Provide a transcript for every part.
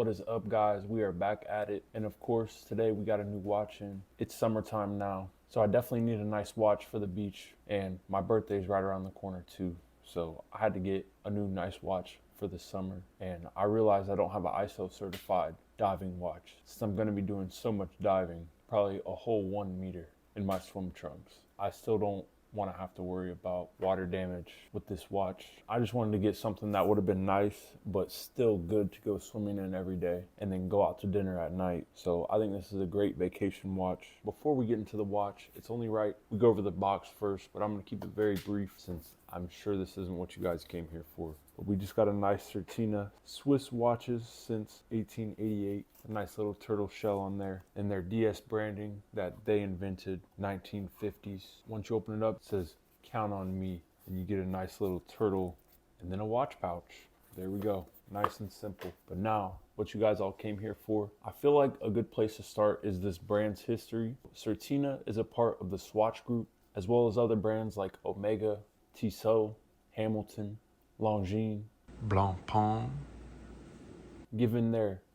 What is up, guys? We are back at it. And of course, today we got a new watch in. It's summertime now. So I definitely need a nice watch for the beach. And my birthday is right around the corner too. So I had to get a new nice watch for the summer. And I realized I don't have an ISO certified diving watch. Since I'm going to be doing so much diving, probably a whole 1 meter in my swim trunks. I still don't want to have to worry about water damage with this watch. I just wanted to get something that would have been nice but still good to go swimming in every day and then go out to dinner at night. So I think this is a great vacation watch. Before we get into the watch, it's only right we go over the box first, but I'm going to keep it very brief since I'm sure this isn't what you guys came here for. But we just got a nice Certina Swiss watches since 1888. A nice little turtle shell on there, and their DS branding that they invented, 1950s. Once you open it up, it says "Count on me," and you get a nice little turtle and then a watch pouch. There we go, nice and simple. But now, what you guys all came here for, I feel like a good place to start is this brand's history. Certina is a part of the Swatch group, as well as other brands like Omega, Tissot, Hamilton, Longines, Blancpain. Given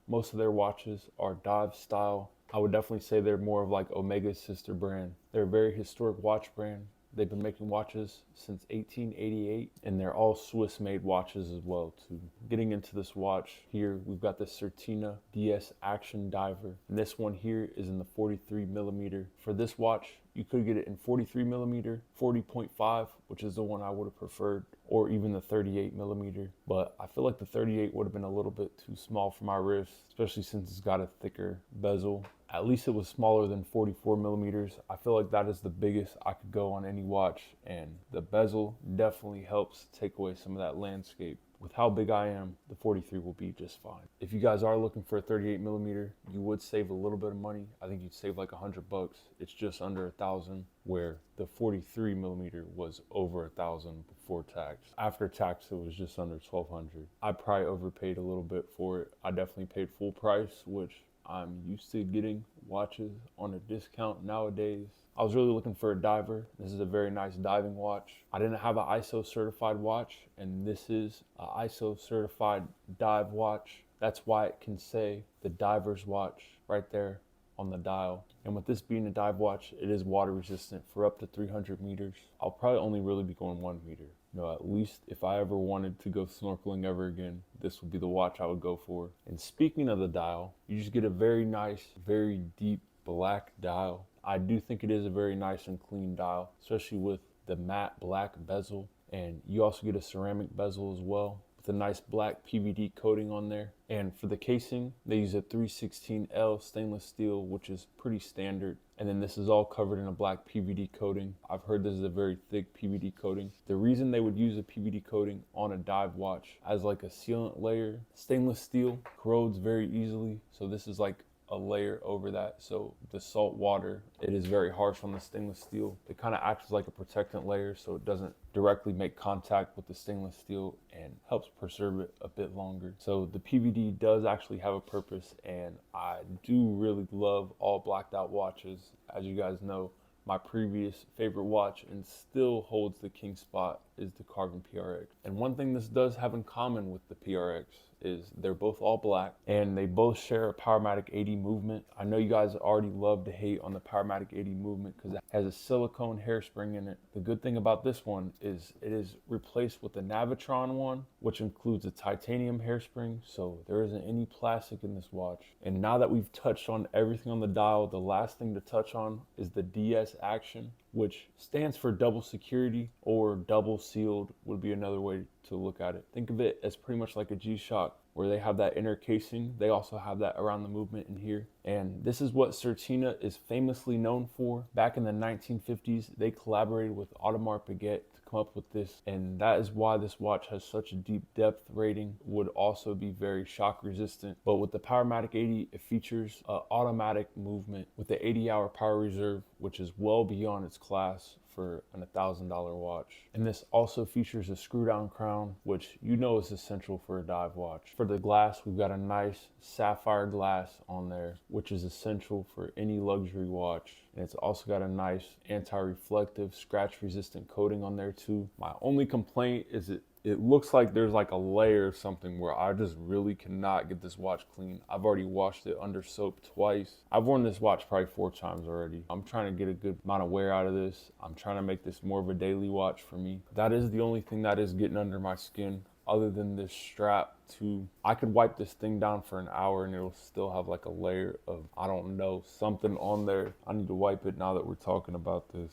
most of their watches are dive style, I would definitely say they're more of like Omega's sister brand. They're a very historic watch brand. They've been making watches since 1888, and they're all Swiss made watches as well too. Getting into this watch here, we've got the Certina DS Action Diver, and this one here is in the 43 millimeter. For this watch, you could get it in 43 millimeter, 40.5, which is the one I would have preferred, or even the 38 millimeter. But I feel like the 38 would have been a little bit too small for my wrist, especially since it's got a thicker bezel. At least it was smaller than 44 millimeters. I feel like that is the biggest I could go on any watch, and the bezel definitely helps take away some of that landscape. With how big I am, the 43 will be just fine. If you guys are looking for a 38 millimeter, you would save a little bit of money. I think you'd save like $100. It's just under 1,000, where the 43 millimeter was over 1,000 before tax. After tax, it was just under 1,200. I probably overpaid a little bit for it. I definitely paid full price, which I'm used to getting watches on a discount nowadays. I was really looking for a diver. This is a very nice diving watch. I didn't have an ISO certified watch, and this is an ISO certified dive watch. That's why it can say the diver's watch right there on the dial. And with this being a dive watch, it is water resistant for up to 300 meters. I'll probably only really be going 1 meter. At least if I ever wanted to go snorkeling ever again, this would be the watch I would go for. And speaking of the dial, you just get a very nice, very deep black dial. I do think it is a very nice and clean dial, especially with the matte black bezel. And you also get a ceramic bezel as well, with a nice black PVD coating on there. And for the casing, they use a 316L stainless steel, which is pretty standard. And then this is all covered in a black PVD coating. I've heard this is a very thick PVD coating. The reason they would use a PVD coating on a dive watch as like a sealant layer, stainless steel corrodes very easily. So this is like a layer over that, so the salt water, it is very harsh on the stainless steel. It kind of acts as like a protectant layer, so it doesn't directly make contact with the stainless steel and helps preserve it a bit longer. So the PVD does actually have a purpose, and I do really love all blacked out watches. As you guys know, my previous favorite watch and still holds the king spot is the Carbon PRX. And one thing this does have in common with the PRX is they're both all black, and they both share a Powermatic 80 movement. I know you guys already love to hate on the Powermatic 80 movement because it has a silicone hairspring in it. The good thing about this one is it is replaced with the Navitron one, which includes a titanium hairspring, so there isn't any plastic in this watch. And now that we've touched on everything on the dial, the last thing to touch on is the DS Action, which stands for double security, or double sealed would be another way to look at it. Think of it as pretty much like a G-Shock, where they have that inner casing. They also have that around the movement in here. And this is what Certina is famously known for. Back in the 1950s, they collaborated with Audemars Piguet to come up with this, and that is why this watch has such a deep depth rating. Would also be very shock resistant. But with the Powermatic 80, it features an automatic movement with the 80-hour power reserve, which is well beyond its class for an $1,000 watch. And this also features a screw down crown, which you know is essential for a dive watch. For the glass, we've got a nice sapphire glass on there, which is essential for any luxury watch. And it's also got a nice anti-reflective, scratch resistant coating on there too. My only complaint is it it looks like there's like a layer of something where I just really cannot get this watch clean. I've already washed it under soap twice. I've worn this watch probably 4 times already. I'm trying to get a good amount of wear out of this. I'm trying to make this more of a daily watch for me. That is the only thing that is getting under my skin, other than this strap too. I could wipe this thing down for an hour and it'll still have like a layer of, I don't know, something on there. I need to wipe it now that we're talking about this.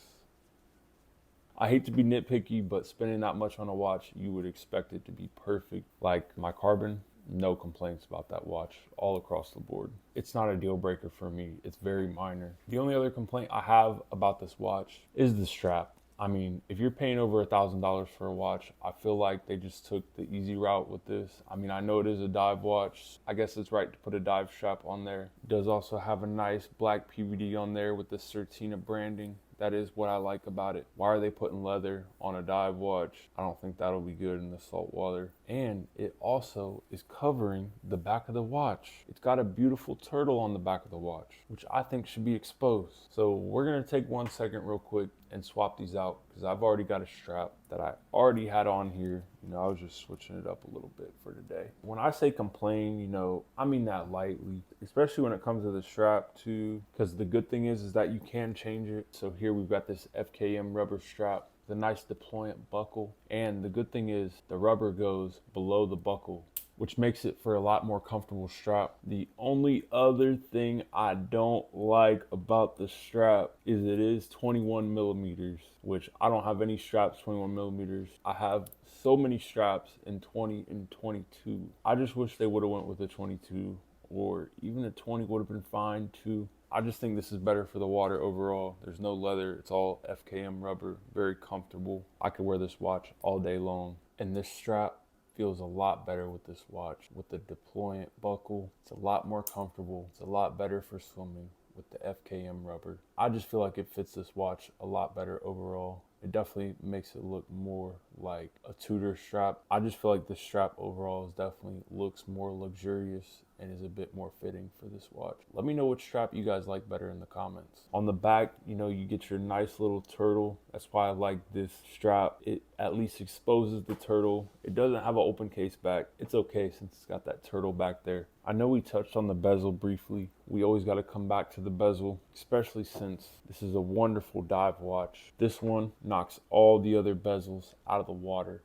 I hate to be nitpicky, but spending that much on a watch, you would expect it to be perfect. Like my Carbon, no complaints about that watch all across the board. It's not a deal breaker for me. It's very minor. The only other complaint I have about this watch is the strap. I mean, if you're paying over $1,000 for a watch, I feel like they just took the easy route with this. I mean, I know it is a dive watch. I guess it's right to put a dive strap on there. It does also have a nice black PVD on there with the Certina branding. That is what I like about it. Why are they putting leather on a dive watch? I don't think that'll be good in the salt water. And it also is covering the back of the watch. It's got a beautiful turtle on the back of the watch, which I think should be exposed. So we're gonna take 1 second real quick and swap these out, because I've already got a strap that I already had on here. You know, I was just switching it up a little bit for today. When I say complain, you know, I mean that lightly, especially when it comes to the strap too, because the good thing is that you can change it. So here we've got this FKM rubber strap, the nice deployant buckle, and the good thing is the rubber goes below the buckle, which makes it for a lot more comfortable strap. The only other thing I don't like about the strap is it is 21 millimeters, which I don't have any straps 21 millimeters. I have so many straps in 20 and 22. I just wish they would have went with a 22, or even a 20 would have been fine too. I just think this is better for the water overall. There's no leather, it's all FKM rubber, very comfortable. I could wear this watch all day long. And this strap feels a lot better with this watch. With the deployant buckle, it's a lot more comfortable. It's a lot better for swimming with the FKM rubber. I just feel like it fits this watch a lot better overall. It definitely makes it look more like a Tudor strap. I just feel like the strap overall is definitely looks more luxurious and is a bit more fitting for this watch. Let me know which strap you guys like better in the comments. On the back, you know, you get your nice little turtle. That's why I like this strap. It at least exposes the turtle. It doesn't have an open case back. It's okay since it's got that turtle back there. I know we touched on the bezel briefly. We always got to come back to the bezel, especially since this is a wonderful dive watch. This one knocks all the other bezels out of the water.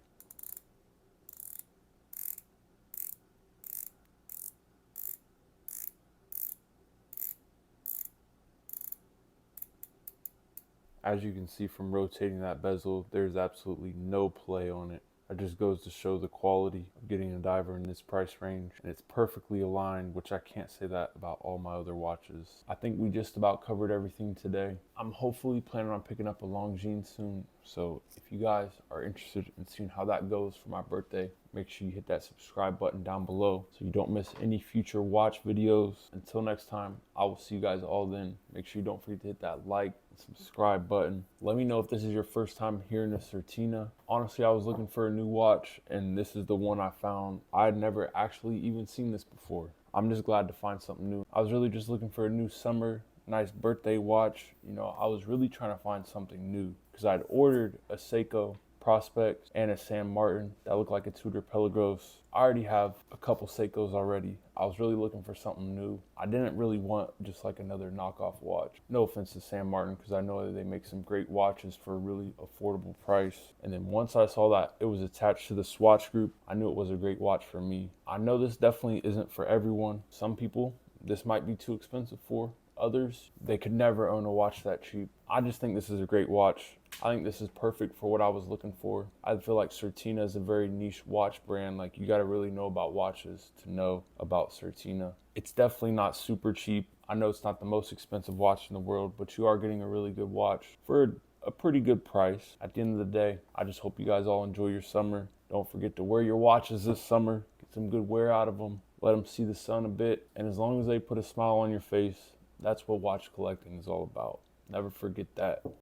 As you can see from rotating that bezel, there's absolutely no play on it. It just goes to show the quality of getting a diver in this price range, and it's perfectly aligned, which I can't say that about all my other watches. I think we just about covered everything today. I'm hopefully planning on picking up a Longines soon, so if you guys are interested in seeing how that goes for my birthday, make sure you hit that subscribe button down below so you don't miss any future watch videos. Until next time, I will see you guys all then. Make sure you don't forget to hit that like and subscribe button. Let me know if this is your first time hearing a Certina. Honestly, I was looking for a new watch and this is the one I found. I had never actually even seen this before. I'm just glad to find something new. I was really just looking for a new summer, nice birthday watch. You know, I was really trying to find something new because I'd ordered a Seiko Prospect and a San Martin that looked like a Tudor Pelagros. I already have a couple Seikos already. I was really looking for something new. I didn't really want just like another knockoff watch. No offense to San Martin, because I know that they make some great watches for a really affordable price. And then once I saw that it was attached to the Swatch group, I knew it was a great watch for me. I know this definitely isn't for everyone. Some people, this might be too expensive for. Others, they could never own a watch that cheap. I just think this is a great watch. I think this is perfect for what I was looking for. I feel like Certina is a very niche watch brand. Like, you got to really know about watches to know about Certina. It's definitely not super cheap. I know it's not the most expensive watch in the world, but you are getting a really good watch for a pretty good price. At the end of the day, I just hope you guys all enjoy your summer. Don't forget to wear your watches this summer. Get some good wear out of them. Let them see the sun a bit. And as long as they put a smile on your face, that's what watch collecting is all about. Never forget that.